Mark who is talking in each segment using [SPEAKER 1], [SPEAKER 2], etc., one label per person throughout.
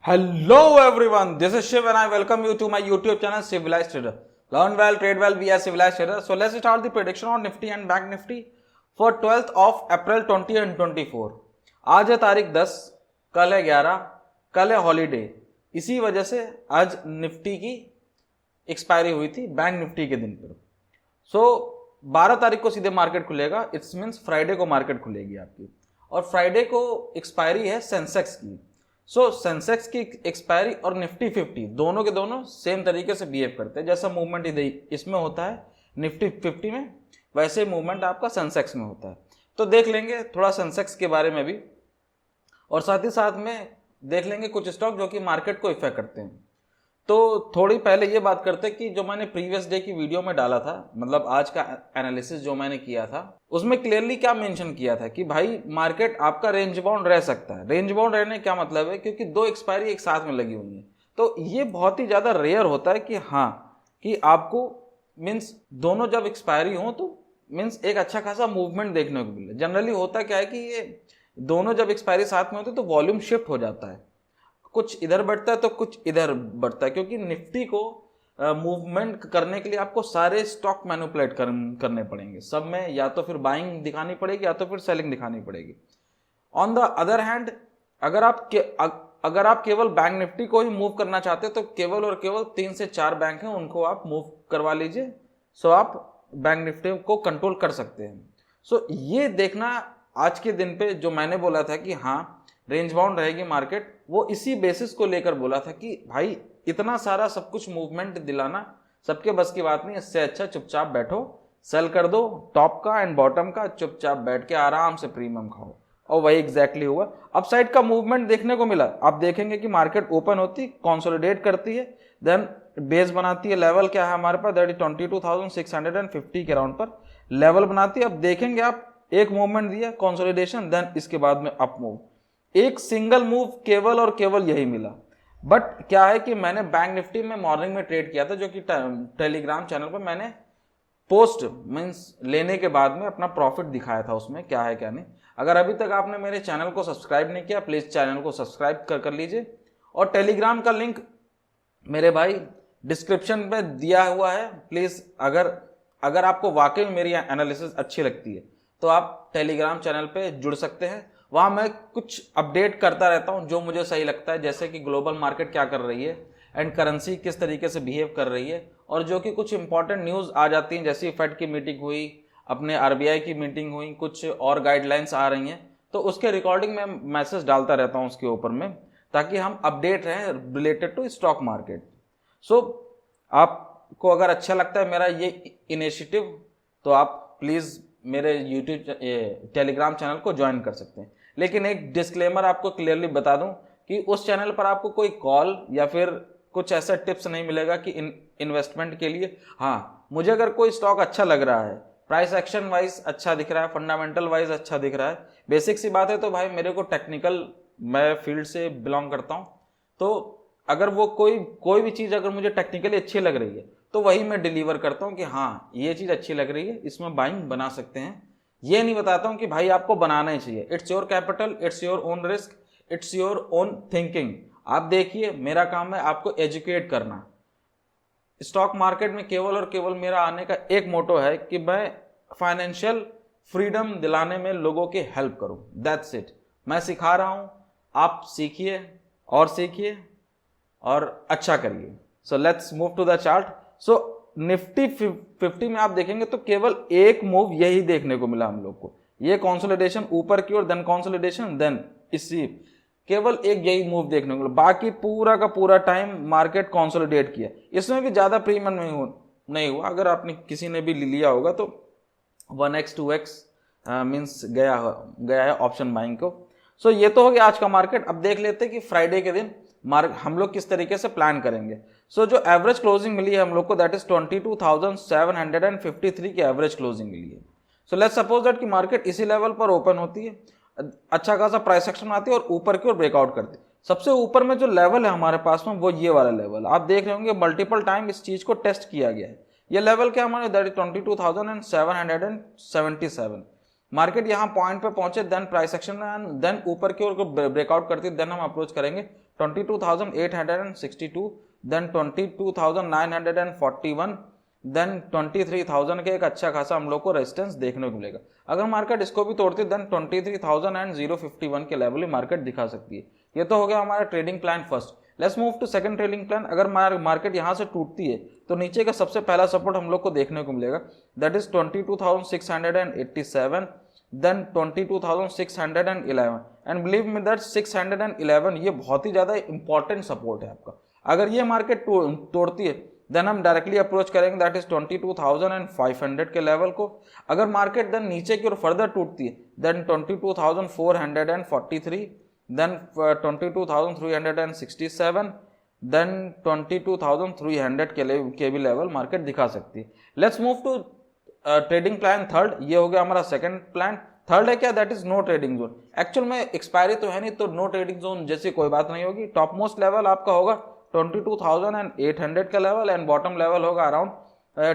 [SPEAKER 1] Hello everyone, this is Shiv and I welcome you to my YouTube channel Civilized Trader. Learn well, trade well, be a civilized trader. So let's start the prediction on Nifty and Bank Nifty for 12th of April 2024. आज है तारीख 10, कल है 11, कल है holiday. इसी वजह से आज निफ्टी की एक्सपायरी हुई थी बैंक निफ्टी के दिन पर. सो 12 तारीख को सीधे मार्केट खुलेगा. इट्स मीन्स फ्राइडे को मार्केट खुलेगी आपकी. और फ्राइडे को एक्सपायरी है सेंसेक्स की. सो सेंसेक्स की एक्सपायरी और निफ्टी 50 दोनों के दोनों सेम तरीके से बिहेव करते हैं. जैसा मूवमेंट इसमें होता है निफ्टी 50 में, वैसे मूवमेंट आपका सेंसेक्स में होता है. तो देख लेंगे थोड़ा सेंसेक्स के बारे में भी, और साथ ही साथ में देख लेंगे कुछ स्टॉक जो कि मार्केट को इफेक्ट करते हैं. तो थोड़ी पहले ये बात करते हैं कि जो मैंने प्रीवियस डे की वीडियो में डाला था, मतलब आज का एनालिसिस जो मैंने किया था, उसमें क्लियरली क्या मेंशन किया था कि भाई मार्केट आपका रेंज बाउंड रह सकता है. रेंज बाउंड रहने क्या मतलब है, क्योंकि दो एक्सपायरी एक साथ में लगी हुई है. तो ये बहुत ही ज़्यादा रेयर होता है कि हाँ कि आपको मीन्स दोनों जब एक्सपायरी हो तो मीन्स एक अच्छा खासा मूवमेंट देखने को मिले. जनरली होता क्या है कि ये दोनों जब एक्सपायरी साथ में होते तो वॉल्यूम शिफ्ट हो जाता है, कुछ इधर बढ़ता है तो कुछ इधर बढ़ता है, क्योंकि निफ्टी को मूवमेंट करने के लिए आपको सारे स्टॉक मैनिपुलेट करने पड़ेंगे. सब में या तो फिर बाइंग दिखानी पड़ेगी या तो फिर सेलिंग दिखानी पड़ेगी. ऑन द अदर हैंड अगर आप केवल बैंक निफ्टी को ही मूव करना चाहते हो तो केवल और केवल 3 से 4 बैंक हैं, उनको आप मूव करवा लीजिए. सो आप बैंक निफ्टी को कंट्रोल कर सकते हैं. सो ये देखना आज के दिन पे जो मैंने बोला था कि हाँ रेंज बाउंड रहेगी मार्केट, वो इसी बेसिस को लेकर बोला था कि भाई इतना सारा सब कुछ मूवमेंट दिलाना सबके बस की बात नहीं. इससे अच्छा चुपचाप बैठो, सेल कर दो टॉप का एंड बॉटम का, चुपचाप बैठ के आराम से प्रीमियम खाओ. और वही एग्जैक्टली हुआ. अपसाइड का मूवमेंट देखने को मिला. आप देखेंगे कि मार्केट ओपन होती, कंसोलिडेट करती है, देन बेस बनाती है. लेवल क्या है हमारे पास, दैट इज 22,650 के राउंड पर लेवल बनाती है. अब देखेंगे आप एक मूवमेंट दिया कंसोलिडेशन, देन इसके बाद में अप मूव. एक सिंगल मूव केवल और केवल यही मिला. बट क्या है कि मैंने बैंक निफ्टी में मॉर्निंग में ट्रेड किया था, जो कि टेलीग्राम चैनल पर मैंने पोस्ट मीन्स लेने के बाद में अपना प्रॉफिट दिखाया था. उसमें क्या है क्या नहीं. अगर अभी तक आपने मेरे चैनल को सब्सक्राइब नहीं किया, प्लीज चैनल को सब्सक्राइब कर लीजिए. और टेलीग्राम का लिंक मेरे भाई डिस्क्रिप्शन में दिया हुआ है. प्लीज अगर आपको वाकई में मेरी एनालिसिस अच्छी लगती है तो आप टेलीग्राम चैनल पे जुड़ सकते हैं. वहाँ मैं कुछ अपडेट करता रहता हूँ जो मुझे सही लगता है, जैसे कि ग्लोबल मार्केट क्या कर रही है एंड करेंसी किस तरीके से बिहेव कर रही है, और जो कि कुछ इंपॉर्टेंट न्यूज़ आ जाती हैं, जैसे फेड की मीटिंग हुई, अपने आरबीआई की मीटिंग हुई, कुछ और गाइडलाइंस आ रही हैं, तो उसके रिकॉर्डिंग में मैसेज डालता रहता हूँ उसके ऊपर में, ताकि हम अपडेट रहें रिलेटेड टू स्टॉक मार्केट. सो आपको अगर अच्छा लगता है मेरा ये इनिशिएटिव तो आप प्लीज़ मेरे यूट्यूब टेलीग्राम चैनल को ज्वाइन कर सकते हैं. लेकिन एक डिस्क्लेमर आपको क्लियरली बता दूं कि उस चैनल पर आपको कोई कॉल या फिर कुछ ऐसा टिप्स नहीं मिलेगा कि इन्वेस्टमेंट के लिए. हाँ, मुझे अगर कोई स्टॉक अच्छा लग रहा है, प्राइस एक्शन वाइज अच्छा दिख रहा है, फंडामेंटल वाइज अच्छा दिख रहा है, बेसिक सी बात है, तो भाई मेरे को टेक्निकल, मैं फील्ड से बिलोंग करता हूँ, तो अगर वो कोई भी चीज़ अगर मुझे टेक्निकली अच्छी लग रही है तो वही मैं डिलीवर करता हूँ कि हाँ ये चीज़ अच्छी लग रही है, इसमें बाइंग बना सकते हैं. ये नहीं बताता हूँ कि भाई आपको बनाना ही चाहिए. It's your capital, it's your own risk, it's your own thinking. आप देखिए, मेरा काम है आपको एजुकेट करना. स्टॉक मार्केट में केवल और केवल मेरा आने का एक मोटो है कि मैं फाइनेंशियल फ्रीडम दिलाने में लोगों की हेल्प करूं. That's it. मैं सिखा रहा हूं, आप सीखिए और सीखिए और अच्छा करिए. So let's move to the chart. So Nifty 50 में आप देखेंगे तो केवल एक मूव यही देखने को मिला हम लोग को. ये कंसोलिडेशन ऊपर की ओर, देन कंसोलिडेशन, देन इसी केवल एक यही मूव देखने को मिला. बाकी पूरा का पूरा टाइम मार्केट कंसोलिडेट किया. इसमें भी ज़्यादा प्रीमियम नहीं हुआ. अगर आपने किसी ने भी लिया होगा तो 1x 2x मीन्स गया है ऑप्शन बाइंग को. सो ये तो हो गया आज का मार्केट. अब देख लेते हैं कि फ्राइडे के दिन हम लोग किस तरीके से प्लान करेंगे. सो जो एवरेज क्लोजिंग मिली है हम लोग को, दैट इज 22,753 की एवरेज क्लोजिंग मिली है. सो लेट्स सपोज दैट कि मार्केट इसी लेवल पर ओपन होती है, अच्छा खासा प्राइस एक्शन आती है और ऊपर की ओर ब्रेकआउट करती है. सबसे ऊपर में जो लेवल है हमारे पास में वो ये वाला लेवल आप देख रहे होंगे. मल्टीपल टाइम इस चीज को टेस्ट किया गया है. ये लेवल क्या हमारे, दैट इज 22,777. मार्केट यहाँ पॉइंट पे पहुंचे, देन प्राइस एक्शन, देन ऊपर की ओर ब्रेकआउट करती है, देन हम अप्रोच करेंगे 22,862, देन 22,941, देन 23,000 के एक अच्छा खासा हम लोग को रेजिस्टेंस देखने को मिलेगा। अगर मार्केट इसको भी तोड़ती है देन 23,051 के लेवल ही मार्केट दिखा सकती है। ये तो हो गया हमारा trading plan first. Let's move to second trading plan. अगर मार्केट यहाँ से टूटती है तो नीचे का सबसे पहला सपोर्ट हम लोग को देखने को मिलेगा, that is 22,687, then 22,611, and believe me that 611 ये बहुत ही ज़्यादा इंपॉर्टेंट सपोर्ट है आपका। अगर ये मार्केट तोड़ती है देन हम डायरेक्टली अप्रोच करेंगे दैट इज 22,500 के लेवल को। अगर मार्केट देन नीचे की ओर फर्दर टूटती है देन 22,443, देन 22,367, देन 22,300 के भी लेवल मार्केट दिखा सकती है। Let's move to trading plan third. ये हो गया हमारा सेकंड प्लान। थर्ड है क्या, that is no trading zone. Actual में एक्सपायरी तो है नहीं तो नो ट्रेडिंग जोन जैसी कोई बात नहीं होगी। टॉप मोस्ट लेवल आपका होगा 22,800 का लेवल एंड बॉटम लेवल होगा अराउंड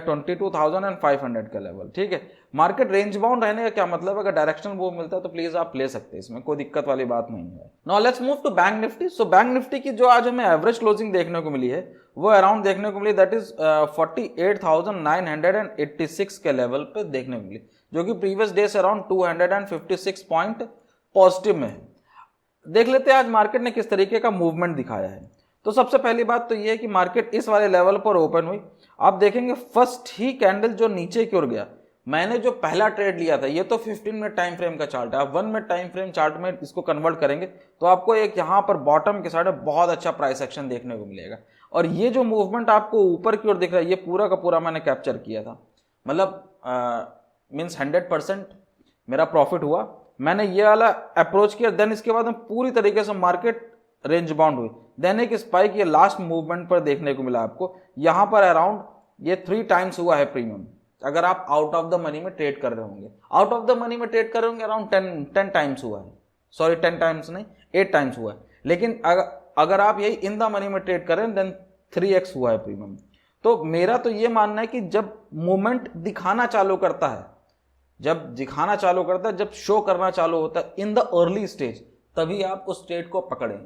[SPEAKER 1] 22,500 का लेवल। ठीक है, मार्केट रेंज बाउंड रहने का क्या मतलब है, अगर डायरेक्शनल मूव मिलता है तो प्लीज आप ले सकते हैं, इसमें कोई दिक्कत वाली बात नहीं है। Now let's move to bank Nifty. So bank Nifty की जो आज हमें एवरेज क्लोजिंग देखने को मिली है वो अराउंड देखने को मिली दैट इज 48,986 के लेवल पे देखने को मिली, जो कि प्रीवियस डे से अराउंड 256 पॉइंट पॉजिटिव में है। देख लेते हैं आज मार्केट ने किस तरीके का मूवमेंट दिखाया है। तो सबसे पहली बात तो ये है कि मार्केट इस वाले लेवल पर ओपन हुई। आप देखेंगे फर्स्ट ही कैंडल जो नीचे की ओर गया, मैंने जो पहला ट्रेड लिया था, ये तो 15 मिनट टाइम फ्रेम का चार्ट है, आप 1 मिनट टाइम फ्रेम चार्ट में इसको कन्वर्ट करेंगे तो आपको एक यहाँ पर बॉटम के साइड बहुत अच्छा प्राइस एक्शन देखने को मिलेगा। और ये जो मूवमेंट आपको ऊपर की ओर दिख रहा है ये पूरा का पूरा मैंने कैप्चर किया था, मतलब मीन्स 100% मेरा प्रॉफिट हुआ। मैंने ये वाला अप्रोच किया, देन इसके बाद में पूरी तरीके से मार्केट रेंज बाउंड हुई, देन एक स्पाइक ये लास्ट मूवमेंट पर देखने को मिला आपको। यहाँ पर अराउंड ये 3 टाइम्स हुआ है प्रीमियम। अगर आप आउट ऑफ द मनी में ट्रेड कर रहे होंगे, आउट ऑफ द मनी में ट्रेड कर रहे होंगे अराउंड 10 टाइम्स हुआ है, सॉरी 10 टाइम्स नहीं 8 टाइम्स हुआ है। लेकिन अगर आप यही इन द मनी में ट्रेड कर रहे हैं देन 3x हुआ है प्रीमियम। तो मेरा तो ये मानना है कि जब मूवमेंट दिखाना चालू करता है, जब शो करना चालू होता है इन द अर्ली स्टेज, तभी आप उस ट्रेड को पकड़ें,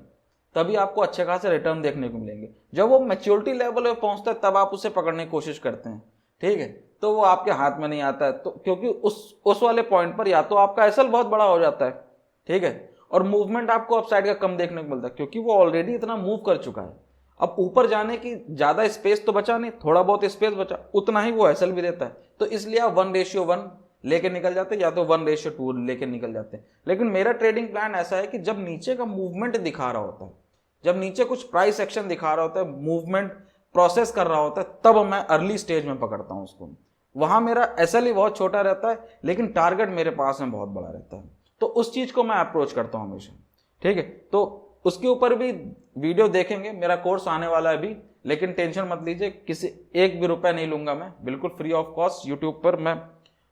[SPEAKER 1] तभी आपको अच्छे खासे रिटर्न देखने को मिलेंगे। जब वो मैच्योरिटी लेवल पे पहुंचता है तब आप उसे पकड़ने की कोशिश करते हैं, ठीक है, तो वो आपके हाथ में नहीं आता है। तो क्योंकि उस वाले पॉइंट पर या तो आपका एसएल बहुत बड़ा हो जाता है, ठीक है, और मूवमेंट आपको अपसाइड का कम देखने को मिलता है क्योंकि वो ऑलरेडी इतना मूव कर चुका है। अब ऊपर जाने की ज्यादा स्पेस तो बचा नहीं, थोड़ा बहुत स्पेस बचा, उतना ही वो एसएल भी देता है। तो इसलिए आप 1:1 लेके निकल जाते हैं या तो 1:2 लेके निकल जाते हैं। लेकिन मेरा ट्रेडिंग प्लान ऐसा है कि जब नीचे का मूवमेंट दिखा रहा होता है, जब नीचे कुछ प्राइस एक्शन दिखा रहा होता है, मूवमेंट प्रोसेस कर रहा होता है, तब मैं अर्ली स्टेज में पकड़ता हूं उसको। वहां मेरा एसएल ही बहुत छोटा रहता है लेकिन टारगेट मेरे पास में बहुत बड़ा रहता है, तो उस चीज को मैं अप्रोच करता हूं हमेशा, ठीक है। तो उसके ऊपर भी वीडियो देखेंगे, मेरा कोर्स आने वाला है अभी, लेकिन टेंशन मत लीजिए, किसी एक भी रुपया नहीं लूंगा मैं, बिल्कुल फ्री ऑफ कॉस्ट यूट्यूब पर मैं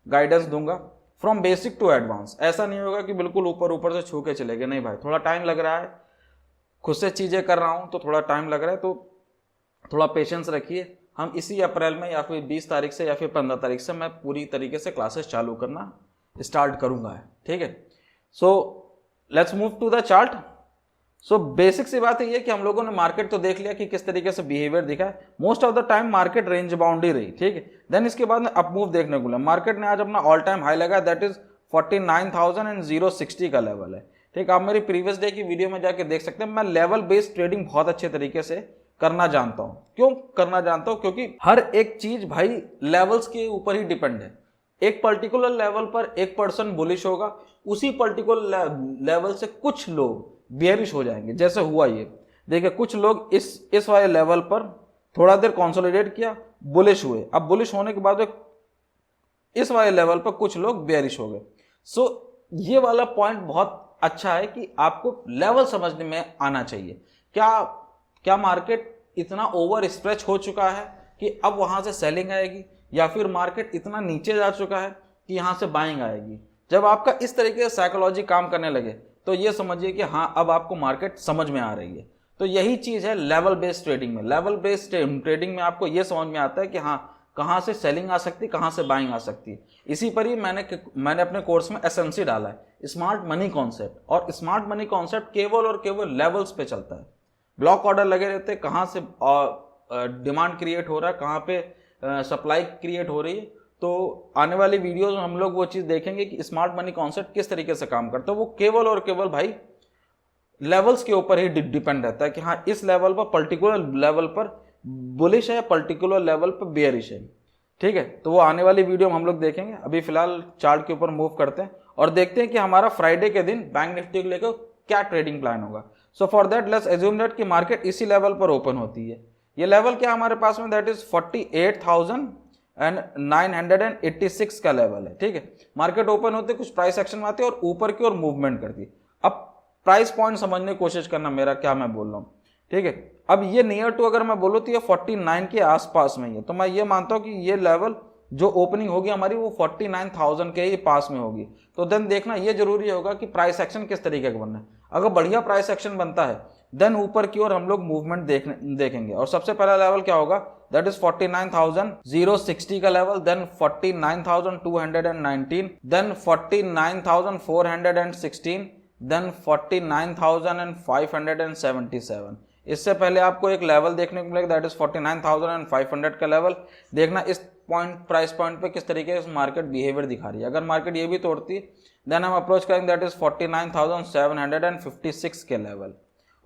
[SPEAKER 1] गाइडेंस दूंगा फ्रॉम बेसिक टू एडवांस। ऐसा नहीं होगा कि बिल्कुल ऊपर से छू के चले गए, नहीं भाई, थोड़ा टाइम लग रहा है, खुद से चीजें कर रहा हूं तो थोड़ा टाइम लग रहा है, तो थोड़ा पेशेंस रखिए। हम इसी अप्रैल में या फिर 20 तारीख से या फिर 15 तारीख से मैं पूरी तरीके से क्लासेस चालू करना स्टार्ट करूंगा, ठीक है। So let's move to the chart. So basic सी बात है ये कि हम लोगों ने मार्केट तो देख लिया कि किस तरीके से बिहेवियर दिखा है। Most of the time market range bound ही रही, ठीक है। देन इसके बाद में अप मूव देखने को मिला, मार्केट ने आज अपना ऑल टाइम हाई लगा, दैट इज 49,060 का लेवल है, ठीक। आप मेरी प्रीवियस डे की वीडियो में जाके देख सकते हैं। मैं लेवल बेस्ड ट्रेडिंग बहुत अच्छे तरीके से करना जानता हूं। क्यों करना जानता हूं? क्योंकि हर एक चीज भाई लेवल्स के ऊपर ही डिपेंड है। एक पर्टिकुलर लेवल पर एक पर्सन बुलिश होगा, उसी पर्टिकुलर लेवल से कुछ लोग बेयरिश हो जाएंगे, जैसे हुआ ये देखिए, कुछ लोग इस वाले लेवल पर थोड़ा देर कंसोलिडेट किया, बुलिश हुए, अब बुलिश होने के बाद इस वाले लेवल पर कुछ लोग बेयरिश हो गए। सो ये वाला पॉइंट बहुत अच्छा है कि आपको लेवल समझने में आना चाहिए। क्या मार्केट इतना ओवर स्ट्रेच हो चुका है कि अब वहां से सेलिंग आएगी, या फिर मार्केट इतना नीचे जा चुका है कि यहां से बाइंग आएगी। जब आपका इस तरीके से साइकोलॉजी काम करने लगे तो ये समझिए कि हाँ, अब आपको मार्केट समझ में आ रही है। तो यही चीज है लेवल बेस्ड ट्रेडिंग में। लेवल बेस्ड ट्रेडिंग में आपको ये समझ में आता है कि हाँ, कहां से सेलिंग आ सकती है, कहां से बाइंग आ सकती है। इसी पर ही मैंने अपने कोर्स में एसएमसी डाला है, स्मार्ट मनी कॉन्सेप्ट। और स्मार्ट मनी कॉन्सेप्ट केवल और केवल लेवल्स पे चलता है। ब्लॉक ऑर्डर लगे रहते हैं, कहाँ से डिमांड क्रिएट हो रहा है, कहाँ पे सप्लाई क्रिएट हो रही है। तो आने वाली वीडियोस में हम लोग वो चीज़ देखेंगे कि स्मार्ट मनी कॉन्सेप्ट किस तरीके से काम करता है। वो केवल और केवल भाई लेवल्स के ऊपर ही डिपेंड रहता है कि हाँ इस लेवल पर, पर्टिकुलर लेवल पर बुलिश है, पर्टिकुलर लेवल पर बेयरिश है। ठीक है, तो वो आने वाली वीडियो में हम लोग देखेंगे। अभी फिलहाल चार्ट के ऊपर मूव करते हैं और देखते हैं कि हमारा फ्राइडे के दिन बैंक निफ्टी को लेकर क्या ट्रेडिंग प्लान होगा। So for that let's assume that कि मार्केट इसी लेवल पर ओपन होती है। ये लेवल क्या हमारे पास में, दैट इज 48,986 का लेवल है। ठीक है, मार्केट ओपन होते कुछ प्राइस एक्शन में आती है और ऊपर की ओर मूवमेंट करती है। अब प्राइस पॉइंट समझने की कोशिश करना मेरा क्या मैं बोल रहा हूँ। ठीक है, अब ये नियर टू अगर मैं बोलूँ तो ये 49 के आसपास में ही है, तो मैं ये मानता हूँ कि ये लेवल जो ओपनिंग होगी हमारी वो 49,000 के ही पास में होगी। तो देन देखना ये जरूरी होगा कि प्राइस एक्शन किस तरीके का बनना है। अगर बढ़िया प्राइस एक्शन बनता है देन ऊपर की ओर हम लोग मूवमेंट देखेंगे। और सबसे पहला लेवल क्या होगा, दैट इज 49,060 का लेवल, देन 49,219, देन 49,416, देन 49,577। इससे पहले आपको एक लेवल देखने को मिलेगा, दैट इज 49,500 का लेवल। देखना इस प्राइस पॉइंट पे किस तरीके से मार्केट बिहेवियर दिखा रही है। अगर मार्केट ये भी तोड़ती है देन हम अप्रोच करेंगे, दैट इज 49,756 के लेवल।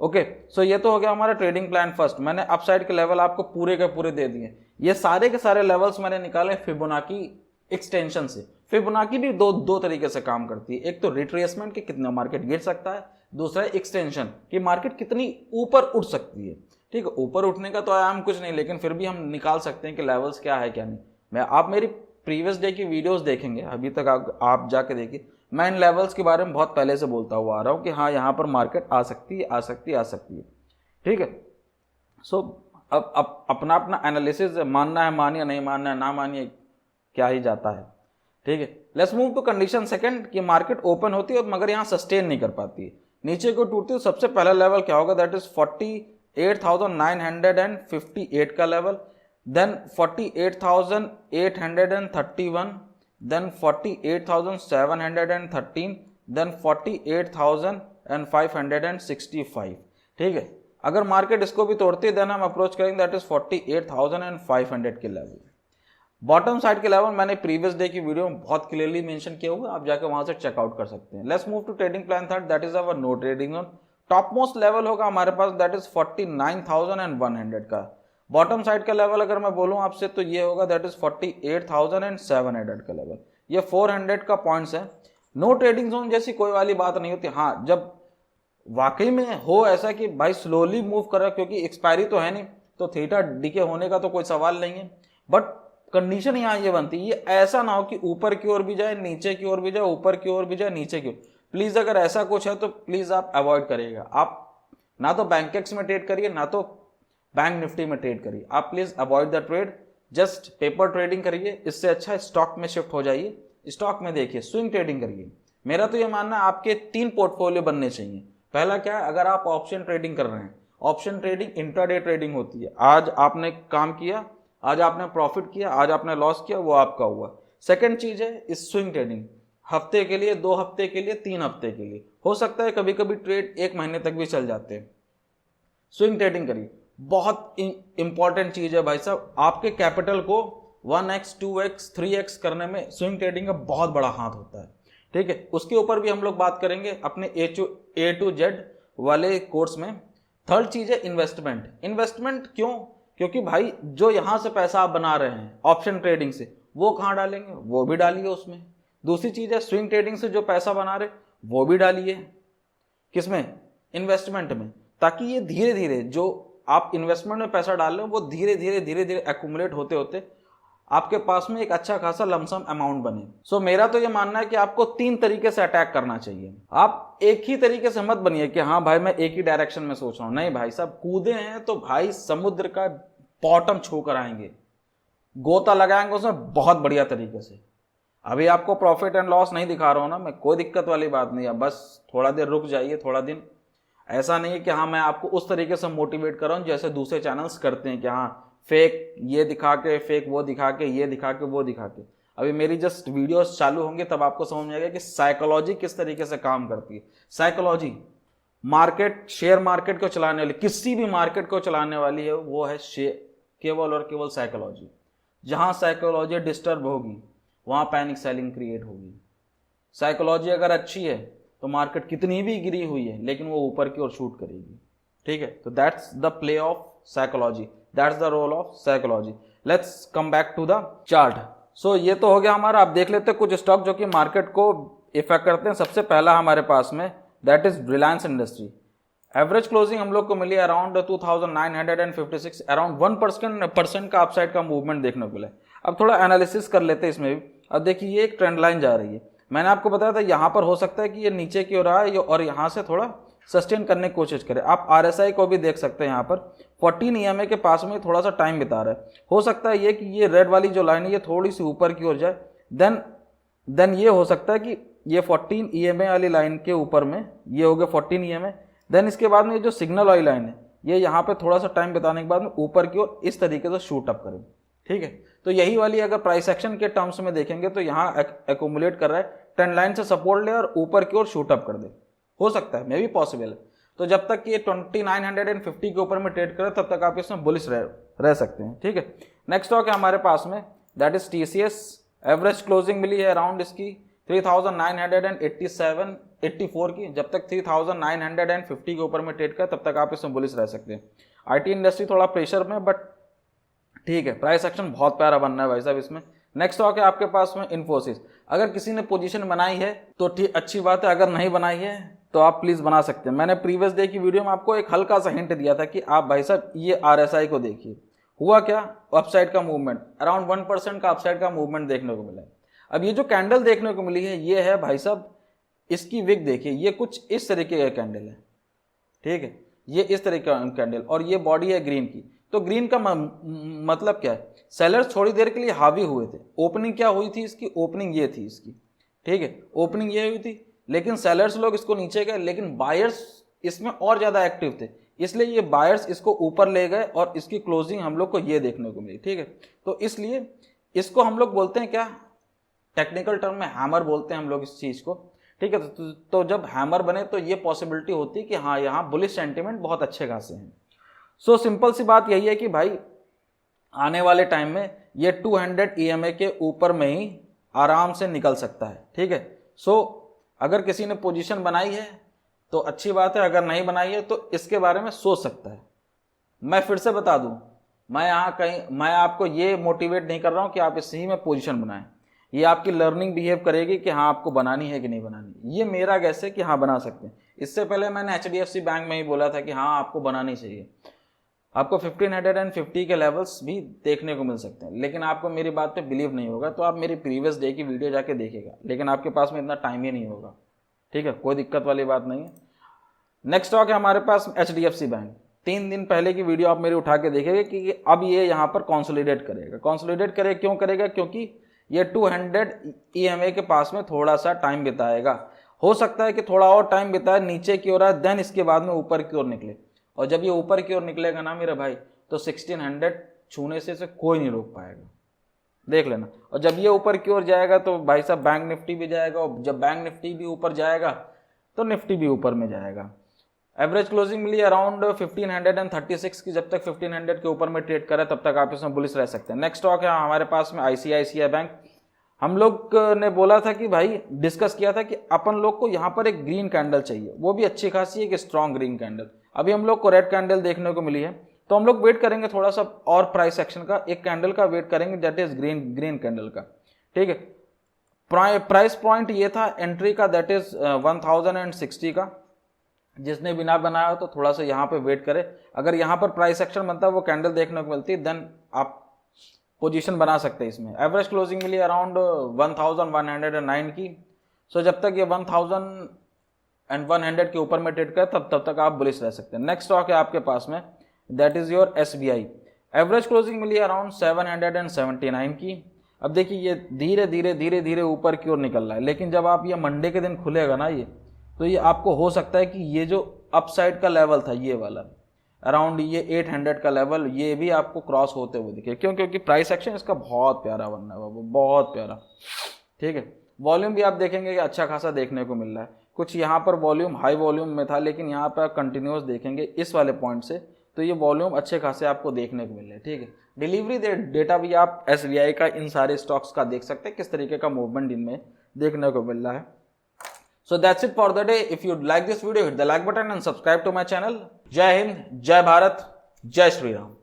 [SPEAKER 1] ओके, सो ये तो हो गया हमारा ट्रेडिंग प्लान। फर्स्ट मैंने अपसाइड के लेवल आपको पूरे के पूरे दे दिए। ये सारे के सारे लेवल्स मैंने निकाले फिबोनाची एक्सटेंशन से। फिबोनाची भी दो तरीके से काम करती है। एक तो रिट्रेसमेंट कि कितना मार्केट गिर सकता है, दूसरा है एक्सटेंशन कि मार्केट कितनी ऊपर उठ सकती है। ठीक है, ऊपर उठने का तो आयाम कुछ नहीं, लेकिन फिर भी हम निकाल सकते हैं कि लेवल्स क्या है क्या नहीं। आप मेरी प्रीवियस डे की वीडियोस देखेंगे, अभी तक आप जाके देखिए, मैं इन लेवल्स के बारे में बहुत पहले से बोलता हुआ आ रहा हूँ कि हाँ यहाँ पर मार्केट आ सकती है, आ सकती है, आ सकती है। ठीक है, सो अब अपना अपना एनालिसिस, मानना है मानिए, नहीं मानना है ना मानिए, क्या ही जाता है। ठीक है, let's move to condition second कि मार्केट ओपन होती है मगर यहाँ सस्टेन नहीं कर पाती है, नीचे को टूटती है। सबसे पहला लेवल क्या होगा, दैट इज 48,958 का लेवल, देन 48,831, then 48,713, then 48,565। ठीक है, अगर मार्केट इसको भी तोड़ती है देन हम अप्रोच करेंगे, दैट इज 48,500 के लेवल। बॉटम साइड के लेवल मैंने प्रीवियस डे की वीडियो में बहुत क्लियरली मेंशन किया हुआ, आप जाकर वहां से चेकआउट कर सकते हैं। Let's move to trading plan third, that is our no trading zone. Top most level होगा हमारे पास, दैट इज 49,100 का। बॉटम साइड का लेवल अगर मैं बोलूं आपसे तो ये होगा, दैट इज 48,700 का लेवल। ये 400 का पॉइंट्स है। नो ट्रेडिंग जोन जैसी कोई वाली बात नहीं होती। हाँ, जब वाकई में हो ऐसा कि भाई स्लोली मूव कर रहा है, क्योंकि एक्सपायरी तो है नहीं, तो थीटा डीके होने का तो कोई सवाल नहीं है। बट कंडीशन यहाँ ये बनती है, ये ऐसा ना हो कि ऊपर की ओर भी जाए, नीचे की ओर भी जाए, ऊपर की ओर भी जाए, नीचे की ओर। प्लीज अगर ऐसा कुछ है तो प्लीज आप अवॉइड करिएगा। आप ना तो बैंकेक्स में ट्रेड करिए, ना तो बैंक निफ्टी में ट्रेड करिए। आप please avoid the trade, just paper trading करिए। इससे अच्छा स्टॉक में शिफ्ट हो जाइए, स्टॉक में देखिए, स्विंग ट्रेडिंग करिए। मेरा तो ये मानना है आपके 3 पोर्टफोलियो बनने चाहिए। पहला क्या है, अगर आप ऑप्शन ट्रेडिंग कर रहे हैं, ऑप्शन ट्रेडिंग इंट्राडे ट्रेडिंग होती है। आज आपने काम किया, आज आपने प्रॉफिट किया, आज आपने लॉस किया, वो आपका हुआ। सेकंड चीज है स्विंग ट्रेडिंग, हफ्ते के लिए, 2 हफ्ते के लिए, 3 हफ्ते के लिए, हो सकता है कभी कभी ट्रेड 1 महीने तक भी चल जाते हैं। स्विंग ट्रेडिंग करिए, बहुत इंपॉर्टेंट चीज है भाई साहब। आपके कैपिटल को 1x 2x 3x करने में स्विंग ट्रेडिंग का बहुत बड़ा हाथ होता है। ठीक है, उसके ऊपर भी हम लोग बात करेंगे अपने A to Z वाले कोर्स में। थर्ड चीज है इन्वेस्टमेंट। इन्वेस्टमेंट क्यों, क्योंकि भाई जो यहां से पैसा आप बना रहे हैं ऑप्शन ट्रेडिंग से, वो कहां डालेंगे, वो भी डालिए उसमें। दूसरी चीज है स्विंग ट्रेडिंग से जो पैसा बना रहे वो भी डालिए, किसमें, इन्वेस्टमेंट में, ताकि ये धीरे धीरे जो आप इन्वेस्टमेंट में पैसा डाल रहे हो वो धीरे धीरे एक्यूमुलेट होते होते आपके पास में एक अच्छा खासा लमसम अमाउंट बने। सो मेरा तो ये मानना है कि आपको 3 तरीके से अटैक करना चाहिए। आप एक ही तरीके से मत बनिए कि हाँ भाई मैं एक ही डायरेक्शन में सोच रहा हूं। नहीं भाई साहब, कूदे हैं तो भाई समुद्र का बॉटम छू कर आएंगे, गोता लगाएंगे उसमें बहुत बढ़िया तरीके से। अभी आपको प्रॉफिट एंड लॉस नहीं दिखा रहा हूं ना मैं, कोई दिक्कत वाली बात नहीं है, बस थोड़ा देर रुक जाइए, थोड़ा दिन। ऐसा नहीं है कि हाँ मैं आपको उस तरीके से मोटिवेट कर रहा हूं जैसे दूसरे चैनल्स करते हैं कि हाँ फेक ये दिखा के, फेक वो दिखा के, ये दिखा के, वो दिखा के। अभी मेरी जस्ट वीडियोस चालू होंगे तब आपको समझ में आएगा कि साइकोलॉजी किस तरीके से काम करती है। साइकोलॉजी मार्केट, शेयर मार्केट को चलाने वाली, किसी भी मार्केट को चलाने वाली है वो है केवल और केवल साइकोलॉजी। जहां साइकोलॉजी डिस्टर्ब होगी वहां पैनिक सेलिंग क्रिएट होगी। साइकोलॉजी अगर अच्छी है तो मार्केट कितनी भी गिरी हुई है लेकिन वो ऊपर की ओर शूट करेगी, ठीक है। तो that's the play of psychology, that's the role of psychology. Let's come back to the chart. So ये तो हो गया हमारा। आप देख लेते हैं कुछ स्टॉक जो कि मार्केट को इफेक्ट करते हैं। सबसे पहला हमारे पास में that is Reliance industry. Average closing हम लोग को मिली अराउंड 2956, अराउंड 1% का अपसाइड का मूवमेंट देखने को मिला। अब थोड़ा एनालिसिस कर लेते हैं इसमें भी। अब देखिए ये एक ट्रेंड लाइन जा रही है, मैंने आपको बताया था यहाँ पर हो सकता है कि ये नीचे की ओर आए और यहाँ से थोड़ा सस्टेन करने की कोशिश करें। आप RSI को भी देख सकते हैं, यहाँ पर 14 EMA के पास में थोड़ा सा टाइम बिता रहा है। हो सकता है ये कि ये रेड वाली जो लाइन है ये थोड़ी सी ऊपर की ओर जाए, देन ये हो सकता है कि ये 14 EMA वाली लाइन के ऊपर में ये हो गया 14 EMA। देन इसके बाद में ये जो सिग्नल वाली लाइन है ये यहाँ पे थोड़ा सा टाइम बिताने के बाद में ऊपर की ओर इस तरीके से शूट अप करें, ठीक है। तो यही वाली अगर प्राइस एक्शन के टर्म्स में देखेंगे तो यहाँ एक्यूमुलेट कर रहा है, ट्रेंड लाइन से सपोर्ट ले और ऊपर की ओर शूट अप कर दे, हो सकता है, मे भी पॉसिबल है। तो जब तक ये 2950 के ऊपर में ट्रेड करे तब तक आप इसमें बुलिश रह सकते हैं, ठीक है। नेक्स्ट स्टॉक है हमारे पास में that is TCS। Average closing मिली है अराउंड इसकी 3984 की। जब तक 3950 के ऊपर में ट्रेड करे तब तक आप इसमें बुलिश रह सकते हैं। IT इंडस्ट्री थोड़ा प्रेशर में, बट ठीक है, प्राइस एक्शन बहुत प्यारा बनना है भाई साहब इसमें। नेक्स्ट स्टॉक है आपके पास में इन्फोसिस। अगर किसी ने पोजीशन बनाई है तो ठीक, अच्छी बात है। अगर नहीं बनाई है तो आप प्लीज बना सकते हैं। मैंने प्रीवियस डे की वीडियो में आपको एक हल्का सा हिंट दिया था कि आप भाई साहब ये RSI को देखिए। हुआ क्या, अपसाइड का मूवमेंट, अराउंड 1% का अपसाइड का मूवमेंट देखने को मिला है। अब ये जो कैंडल देखने को मिली है ये है भाई साहब, इसकी विक देखिए, ये कुछ इस तरीके का कैंडल है, ठीक है। ये इस तरीके का कैंडल और ये बॉडी है ग्रीन की। तो ग्रीन का मतलब क्या है, सेलर्स थोड़ी देर के लिए हावी हुए थे। ओपनिंग क्या हुई थी इसकी, ओपनिंग ये थी इसकी, ठीक है, ओपनिंग ये हुई थी, लेकिन सेलर्स लोग इसको नीचे गए, लेकिन बायर्स इसमें और ज्यादा एक्टिव थे, इसलिए ये बायर्स इसको ऊपर ले गए और इसकी क्लोजिंग हम लोग को ये देखने को मिली, ठीक है। तो इसलिए इसको हम लोग बोलते हैं क्या, टेक्निकल टर्म में हैमर बोलते हैं हम लोग इस चीज को, ठीक है। तो जब हैमर बने तो ये पॉसिबिलिटी होती है कि हाँ यहाँ बुलिश सेंटिमेंट बहुत अच्छे खासे हैं। सो सिंपल सी बात यही है कि भाई आने वाले टाइम में ये 200 EMA के ऊपर में ही आराम से निकल सकता है, ठीक है। सो अगर किसी ने पोजीशन बनाई है तो अच्छी बात है, अगर नहीं बनाई है तो इसके बारे में सोच सकता है। मैं फिर से बता दूं, मैं आपको ये मोटिवेट नहीं कर रहा हूं कि आप इसी में पोजीशन बनाएं। ये आपकी लर्निंग बिहेव करेगी कि हाँ आपको बनानी है कि नहीं बनानी। ये मेरा गैस है कि हाँ बना सकते हैं। इससे पहले मैंने HDFC बैंक में ही बोला था कि हाँ आपको बनानी चाहिए। आपको 1550 के लेवल्स भी देखने को मिल सकते हैं, लेकिन आपको मेरी बात पे बिलीव नहीं होगा तो आप मेरी प्रीवियस डे की वीडियो जाके देखेगा, लेकिन आपके पास में इतना टाइम ही नहीं होगा, ठीक है, कोई दिक्कत वाली बात नहीं है। नेक्स्ट स्टॉक है हमारे पास HDFC बैंक। 3 दिन पहले की वीडियो आप मेरी उठा के देखेंगे कि अब ये यहाँ पर कॉन्सोलिडेट करेगा। कॉन्सोलिडेट करेगा, क्यों करेगा, क्योंकि ये 200 EMA के पास में थोड़ा सा टाइम बिताएगा। हो सकता है कि थोड़ा और टाइम बिताए, नीचे की ओर आए, देन इसके बाद में ऊपर की ओर निकले। और जब ये ऊपर की ओर निकलेगा ना मेरे भाई, तो 1600 छूने से कोई नहीं रोक पाएगा, देख लेना। और जब ये ऊपर की ओर जाएगा तो भाई साहब बैंक निफ्टी भी जाएगा, और जब बैंक निफ्टी भी ऊपर जाएगा तो निफ्टी भी ऊपर में जाएगा। एवरेज क्लोजिंग मिली अराउंड 1536 की। जब तक 1500 के ऊपर में ट्रेड करे तब तक आप इसमें बुलिश रह सकते हैं। नेक्स्ट स्टॉक है हमारे पास में ICICI बैंक। हम लोग ने बोला था कि भाई, डिस्कस किया था कि अपन लोग को यहाँ पर एक ग्रीन कैंडल चाहिए, वो भी अच्छी खासी एक स्ट्रॉन्ग ग्रीन कैंडल। अभी हम लोग को रेड कैंडल देखने को मिली है, तो हम लोग वेट करेंगे थोड़ा सा और प्राइस एक्शन का, एक कैंडल का वेट करेंगे दैट इज ग्रीन कैंडल का, ठीक है। प्राइस पॉइंट ये था एंट्री का दैट इज 1060 का। जिसने भी ना बनाया हो तो थोड़ा सा यहाँ पे वेट करे। अगर यहाँ पर प्राइस एक्शन बनता है, वो कैंडल देखने को मिलती है, देन आप पोजीशन बना सकते हैं इसमें। एवरेज क्लोजिंग मिली अराउंड 1109 की। सो जब तक ये 1100 के ऊपर में ट्रेड करे तब तक आप बुलिश रह सकते हैं। नेक्स्ट स्टॉक है आपके पास में that is your SBI। Average closing मिली अराउंड 779 की। अब देखिए ये धीरे धीरे ऊपर की ओर निकल रहा है, लेकिन जब आप ये मंडे के दिन खुलेगा ना ये, तो ये आपको हो सकता है कि ये जो अपसाइड का लेवल था ये वाला अराउंड ये 800 का लेवल, ये भी आपको क्रॉस होते हुए दिखे। क्यों? क्योंकि प्राइस एक्शन इसका बहुत प्यारा बनना है बाबू, बहुत प्यारा, ठीक है। वॉल्यूम भी आप देखेंगे कि अच्छा खासा देखने को मिल रहा है। कुछ यहाँ पर वॉल्यूम हाई वॉल्यूम में था, लेकिन यहाँ पर कंटिन्यूस देखेंगे इस वाले पॉइंट से तो ये वॉल्यूम अच्छे खासे आपको देखने को मिल रहे हैं। ठीक है, डिलीवरी डेटा भी आप SBI का इन सारे स्टॉक्स का देख सकते हैं किस तरीके का मूवमेंट इनमें देखने को मिल रहा है। So that's it for the day. If you like this video, hit the like button and subscribe to my channel. जय हिंद, जय भारत, जय श्री राम।